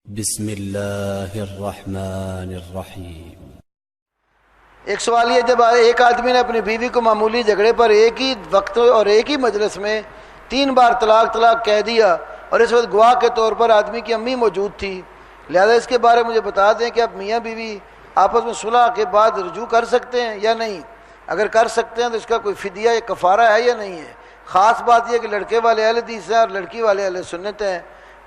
بسم اللہ الرحمن الرحیم۔ ایک سوال یہ، جب ایک آدمی نے اپنی بیوی کو معمولی جھگڑے پر ایک ہی وقت اور ایک ہی مجلس میں 3 بار طلاق کہہ دیا، اور اس وقت گواہ کے طور پر آدمی کی امی موجود تھی، لہذا اس کے بارے مجھے بتا دیں کہ اب میاں بیوی آپس میں صلح کے بعد رجوع کر سکتے ہیں یا نہیں؟ اگر کر سکتے ہیں تو اس کا کوئی فدیہ یا کفارہ ہے یا نہیں ہے؟ خاص بات یہ کہ لڑکے والے اہل حدیث ہیں اور لڑکی والے اہل سنت ہیں۔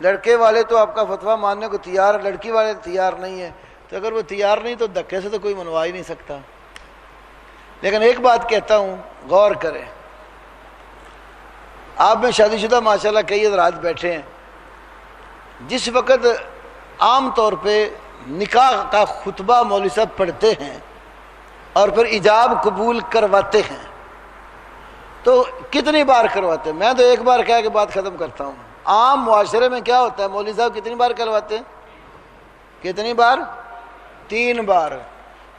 لڑکے والے تو آپ کا فتویٰ ماننے کو تیار ہے، لڑکی والے تیار نہیں ہیں، تو اگر وہ تیار نہیں تو دھکے سے تو کوئی منوا ہی نہیں سکتا۔ لیکن ایک بات کہتا ہوں، غور کریں، آپ میں شادی شدہ ماشاءاللہ کئی حضرات بیٹھے ہیں، جس وقت عام طور پہ نکاح کا خطبہ مولوی صاحب پڑھتے ہیں اور پھر ایجاب قبول کرواتے ہیں تو کتنی بار کرواتے ہیں؟ میں تو ایک بار کہہ کے بات ختم کرتا ہوں۔ عام معاشرے میں کیا ہوتا ہے؟ مولوی صاحب کتنی بار کرواتے ہیں؟ کتنی بار؟ 3 بار۔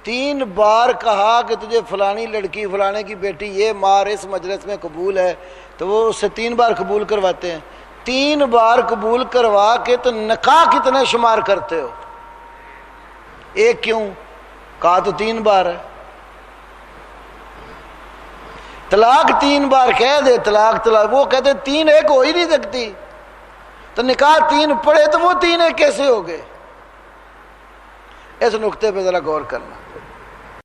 3 بار کہا کہ تجھے فلانی لڑکی فلانے کی بیٹی یہ مار اس مجلس میں قبول ہے، تو وہ اس سے 3 بار قبول کرواتے ہیں۔ 3 بار قبول کروا کے تو نکاح کتنے شمار کرتے ہو؟ ایک کیوں؟ کہا تو 3 بار ہے۔ طلاق 3 بار کہہ دے، طلاق وہ کہتے 3 ایک ہو ہی نہیں سکتی، تو نکاح 3 پڑھے تو وہ 3 ایک کیسے ہو گئے؟ اس نقطے پہ ذرا غور کرنا۔